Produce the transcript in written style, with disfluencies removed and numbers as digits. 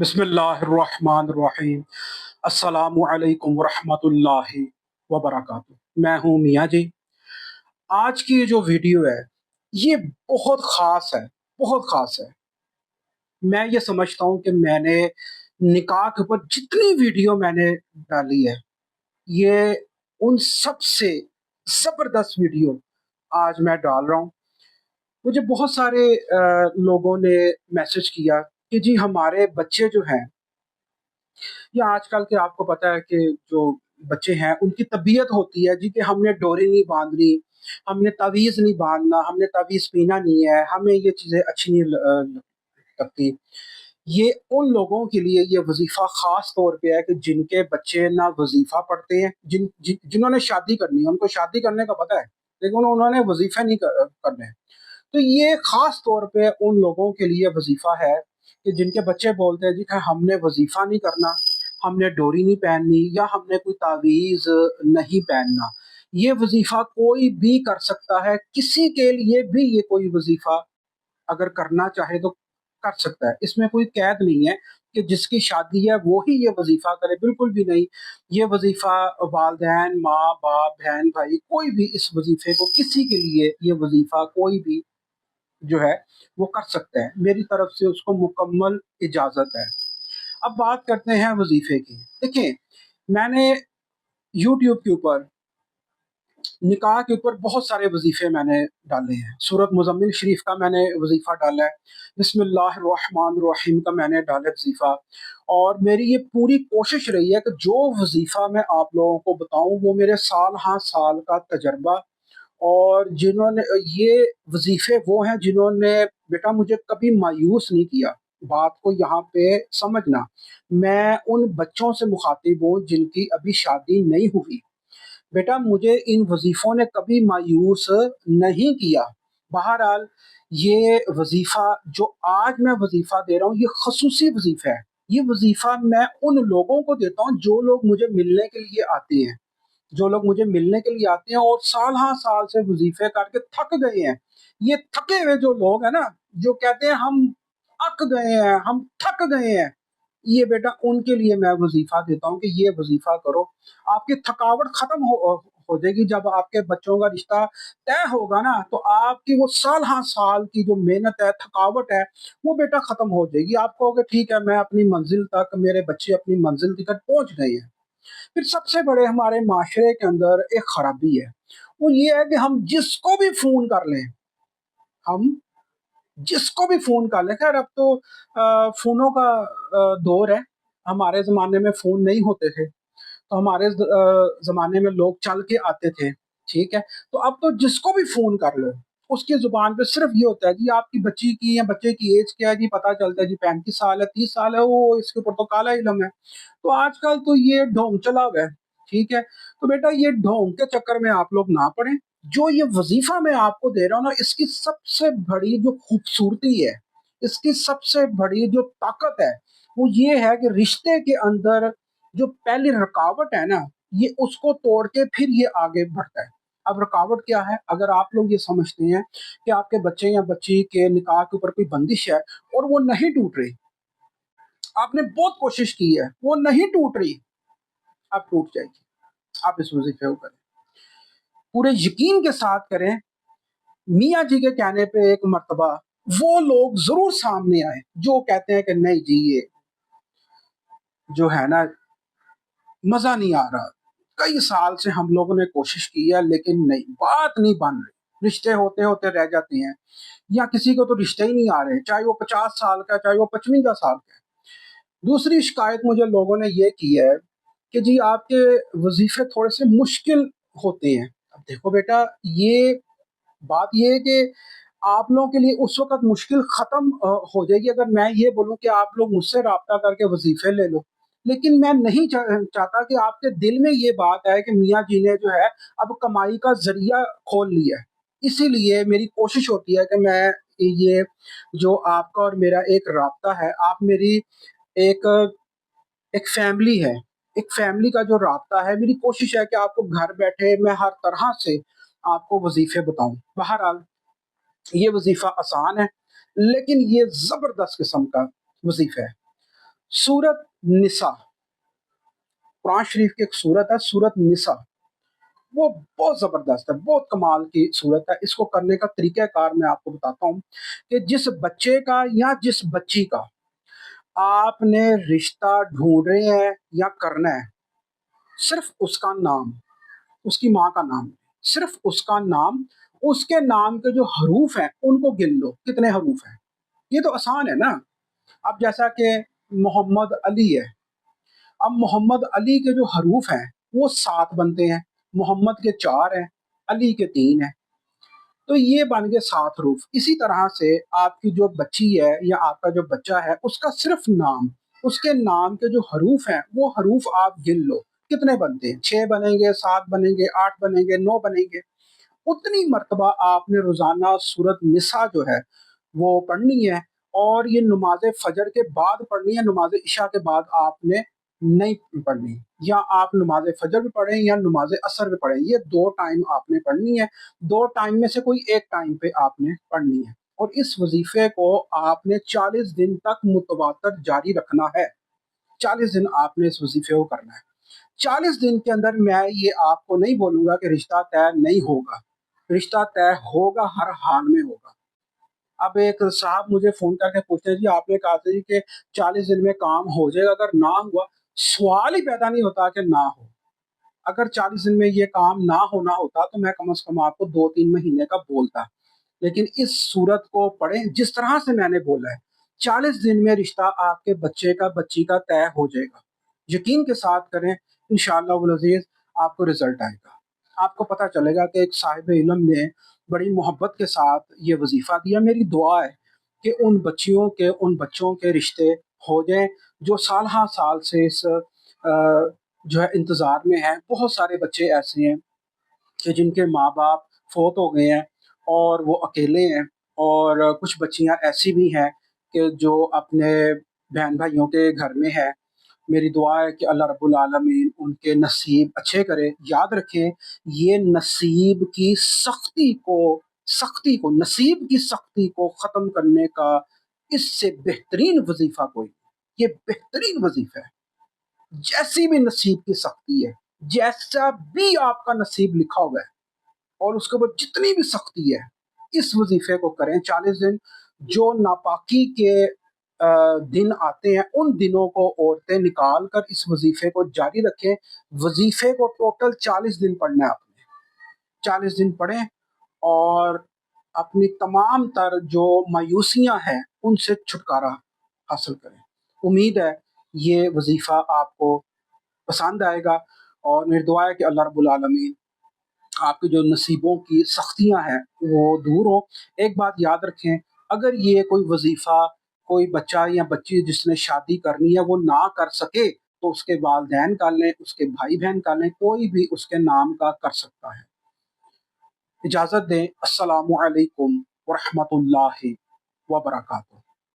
बिस्मिल्लाहिर्रहमानिर्रहीम। अस्सलामु अलैकुम वरहमतुल्लाहि वबरकातुहू। मैं हूँ मियाँ जी। आज की जो वीडियो है ये बहुत ख़ास है, बहुत ख़ास है। मैं ये समझता हूँ कि मैंने निकाह के ऊपर जितनी वीडियो मैंने डाली है, ये उन सबसे ज़बरदस्त वीडियो आज मैं डाल रहा हूँ। मुझे बहुत सारे लोगों ने मैसेज किया कि जी हमारे बच्चे जो हैं, या आजकल के आपको पता है कि जो बच्चे हैं उनकी तबीयत होती है जी कि हमने डोरी नहीं बांधनी, हमने तावीज़ नहीं बांधना, हमने तावीज़ पीना नहीं है, हमें ये चीज़ें अच्छी नहीं लगती। ये उन लोगों के लिए ये वजीफ़ा ख़ास तौर पे है कि जिनके बच्चे ना वजीफ़ा पढ़ते हैं, जिन्होंने शादी करनी है, उनको शादी करने का पता है, लेकिन उन्होंने वजीफ़े नहीं करने। तो ये ख़ास तौर पे उन लोगों के लिए वजीफ़ा है कि जिनके बच्चे बोलते हैं जी कि हमने वजीफ़ा नहीं करना, हमने डोरी नहीं पहननी, या हमने कोई तावीज़ नहीं पहनना। ये वजीफ़ा कोई भी कर सकता है, किसी के लिए भी ये कोई वजीफ़ा अगर करना चाहे तो कर सकता है। इसमें कोई कैद नहीं है कि जिसकी शादी है वो ही ये वजीफ़ा करे, बिल्कुल भी नहीं। ये वजीफ़ा वालिदैन, माँ-बाप, बहन-भाई कोई भी इस वजीफ़े को, किसी के लिए ये वजीफ़ा कोई भी जो है वो कर सकता है। मेरी तरफ से उसको मुकम्मल इजाज़त है। अब बात करते हैं वजीफ़े की। देखिए, मैंने यूट्यूब के ऊपर निकाह के ऊपर बहुत सारे वजीफ़े मैंने डाले हैं। सूरत मुज़म्मिल शरीफ का मैंने वजीफ़ा डाला है, बिस्मिल्लाहिर्रहमानिर्रहीम का मैंने डाला है वजीफ़ा। और मेरी ये पूरी कोशिश रही है कि जो वजीफ़ा मैं आप लोगों को बताऊँ वो मेरे साल हाँ साल का तजर्बा, और जिन्होंने ये वजीफ़े वो हैं जिन्होंने बेटा मुझे कभी मायूस नहीं किया। बात को यहाँ पे समझना, मैं उन बच्चों से मुखातिब हूँ जिनकी अभी शादी नहीं हुई। बेटा मुझे इन वज़ीफ़ों ने कभी मायूस नहीं किया। बहरहाल ये वज़ीफ़ा जो आज मैं वज़ीफ़ा दे रहा हूँ, ये ख़ुसूसी वज़ीफ़ा है। ये वज़ीफ़ा मैं उन लोगों को देता हूँ जो लोग मुझे मिलने के लिए आते हैं। जो लोग मुझे मिलने के लिए आते हैं और साल हाँ साल से वज़ीफ़े करके थक गए हैं। ये थके हुए जो लोग हैं ना, जो कहते हैं हम अक गए हैं, हम थक गए हैं, ये बेटा उनके लिए मैं वज़ीफ़ा देता हूँ कि ये वज़ीफ़ा करो। आपकी थकावट ख़त्म हो जाएगी। जब आपके बच्चों का रिश्ता तय होगा ना, तो आपकी वो साल हाँ साल की जो मेहनत है, थकावट है, वो बेटा ख़त्म हो जाएगी। आप कहोगे ठीक है, मैं अपनी मंज़िल तक, मेरे बच्चे अपनी मंज़िल तक पहुँच गए हैं। फिर सबसे बड़े हमारे माशरे के अंदर एक खराबी है, वो ये है कि हम जिसको भी फ़ोन कर लें, हम जिसको भी फ़ोन कर लें। ख़ैर अब तो फ़ोनों का दौर है। हमारे ज़माने में फ़ोन नहीं होते थे, तो हमारे ज़माने में लोग चल के आते थे, ठीक है? तो अब तो जिसको भी फ़ोन कर लो, उसकी ज़ुबान पे सिर्फ़ ये होता है जी आपकी बच्ची की या बच्चे की ऐज क्या है जी, पता चलता है जी 35 साल है, 30 साल है, वो इसके ऊपर तो काला इल्म है। तो आजकल तो ये ढोंग चला हुआ है, ठीक है? तो बेटा ये ढोंग के चक्कर में आप लोग ना पड़ें। जो ये वज़ीफ़ा मैं आपको दे रहा हूँ ना, इसकी सबसे बड़ी जो खूबसूरती है, इसकी सबसे बड़ी जो ताकत है, वो ये है कि रिश्ते के अंदर जो पहली रुकावट है ना, ये उसको तोड़ के फिर ये आगे बढ़ता है। अब रुकावट क्या है? अगर आप लोग ये समझते हैं कि आपके बच्चे या बच्ची के निकाह के ऊपर कोई बंदिश है और वो नहीं टूट रही, आपने बहुत कोशिश की है, वो नहीं टूट रही, अब टूट जाएगी। आप इस वज़ीफ़े को करें। पूरे यकीन के साथ करें, मियाँ जी के कहने पे एक मर्तबा वो लोग ज़रूर सामने आए, जो कहते हैं कि नहीं जी ये जो है ना मज़ा नहीं आ रहा। कई साल से हम लोगों ने कोशिश की है लेकिन नहीं, बात नहीं बन रही। रिश्ते होते-होते रह जाते हैं, या किसी को तो रिश्ते ही नहीं आ रहे, चाहे वो 50 साल का है, चाहे वो 55 साल का है। दूसरी शिकायत मुझे लोगों ने ये की है कि जी आपके वज़ीफ़े थोड़े-से मुश्किल होते हैं। अब देखो बेटा, ये बात ये है कि आप लोगों के लिए उस वक़्त मुश्किल ख़त्म हो जाएगी अगर मैं ये बोलूँ कि आप लोग मुझसे राब्ता करके वज़ीफ़े ले लो। लेकिन मैं नहीं चाहता कि आपके दिल में ये बात आए कि मियाँ जी ने जो है अब कमाई का ज़रिया खोल लिया है। इसीलिए मेरी कोशिश होती है कि मैं ये जो आपका और मेरा एक राब्ता है, आप मेरी एक एक फैमिली है, एक फैमिली का जो राब्ता है, मेरी कोशिश है कि आपको घर बैठे मैं हर तरह से आपको वज़ीफ़े बताऊँ। बहरहाल ये वज़ीफ़ा आसान है, लेकिन ये ज़बरदस्त किस्म का वज़ीफ़ा है। सूरत निसा, कुरान शरीफ की एक सूरत है सूरत निसा। वो बहुत ज़बरदस्त है, बहुत कमाल की सूरत है। इसको करने का तरीक़ाकार मैं आपको बताता हूँ कि जिस बच्चे का या जिस बच्ची का आपने रिश्ता ढूँढ रहे हैं या करना है, सिर्फ़ उसका नाम, उसकी माँ का नाम, सिर्फ़ उसका नाम, उसके नाम के जो हरूफ हैं, उनको गिन लो, कितने हरूफ हैं। ये तो आसान है ना। अब जैसा कि मोहम्मद अली है, अब मोहम्मद अली के जो हरूफ हैं वो 7 बनते हैं, मोहम्मद के 4 हैं, अली के 3 हैं, तो ये बन गए 7 हरूफ। इसी तरह से आपकी जो बच्ची है या आपका जो बच्चा है उसका सिर्फ नाम, उसके नाम के जो हरूफ हैं वो हरूफ आप गिन लो, कितने बनते हैं, 6 बनेंगे, 7 बनेंगे, 8 बनेंगे, 9 बनेंगे। उतनी मर्तबा आपने रोजाना सूरत निसा जो है वो पढ़नी है, और ये नमाज फजर के बाद पढ़नी है, नमाज इशा के बाद आपने नहीं पढ़नी। या आप नमाज फजर भी पढ़ें या नमाज असर भी पढ़ें, ये 2 टाइम आपने पढ़नी है। 2 टाइम में से कोई एक टाइम पे आपने पढ़नी है, और इस वजीफे को आपने 40 दिन तक मुतवातर जारी रखना है। 40 दिन आपने इस वजीफे को करना है। 40 दिन के अंदर मैं ये आपको नहीं बोलूंगा कि रिश्ता तय नहीं होगा, रिश्ता तय होगा, हर हाल में होगा। अब एक साहब मुझे फ़ोन करके पूछते हैं, जी आपने कहा था जी कि 40 दिन में काम हो जाएगा, अगर ना हुआ, सवाल ही पैदा नहीं होता कि ना हो। अगर 40 दिन में ये काम ना होना होता तो मैं कम से कम आपको 2-3 महीने का बोलता। लेकिन इस सूरत को पढ़ें जिस तरह से मैंने बोला है, 40 दिन में रिश्ता आपके बच्चे का, बच्ची का तय हो जाएगा। यकीन के साथ करें, इंशाअल्लाह वल अज़ीज़ आपको रिज़ल्ट आएगा। आपको पता चलेगा कि एक साहिब इल्म ने बड़ी मोहब्बत के साथ ये वजीफ़ा दिया। मेरी दुआ है कि उन बच्चियों के, उन बच्चों के रिश्ते हो जाएँ जो साल हाँ साल से इस जो है इंतज़ार में हैं। बहुत सारे बच्चे ऐसे हैं कि जिनके माँ-बाप फ़ौत हो गए हैं और वो अकेले हैं, और कुछ बच्चियाँ ऐसी भी हैं कि जो अपने बहन-भाइयों के घर में हैं। मेरी दुआ है कि अल्लाह रब्बुल आलमीन उनके नसीब अच्छे करे। याद रखें, ये नसीब की नसीब की सख्ती को ख़त्म करने का इससे बेहतरीन वज़ीफ़ा कोई नहीं। ये बेहतरीन वज़ीफ़ा है। जैसी भी नसीब की सख्ती है, जैसा भी आपका नसीब लिखा हुआ है, और उसके ऊपर जितनी भी सख्ती है, इस वजीफे को करें 40 दिन। जो नापाकी के दिन आते हैं, उन दिनों को औरतें निकाल कर इस वजीफे को जारी रखें। वजीफे को टोटल 40 दिन पढ़ना है आपने। 40 दिन पढ़ें और अपनी तमाम तर जो मायूसियां हैं उनसे छुटकारा हासिल करें। उम्मीद है ये वजीफा आपको पसंद आएगा, और मेरी दुआ है कि अल्लाह रब्बुल आलमीन आपके जो नसीबों की सख्तियां हैं वो दूर हो। एक बात याद रखें, अगर ये कोई वजीफा कोई बच्चा या बच्ची जिसने शादी करनी है वो ना कर सके, तो उसके वालिदैन कर लें, उसके भाई बहन कर लें, कोई भी उसके नाम का कर सकता है। इजाज़त दें। अस्सलामु अलैकुम व रहमतुल्लाहि व बरकातुहू।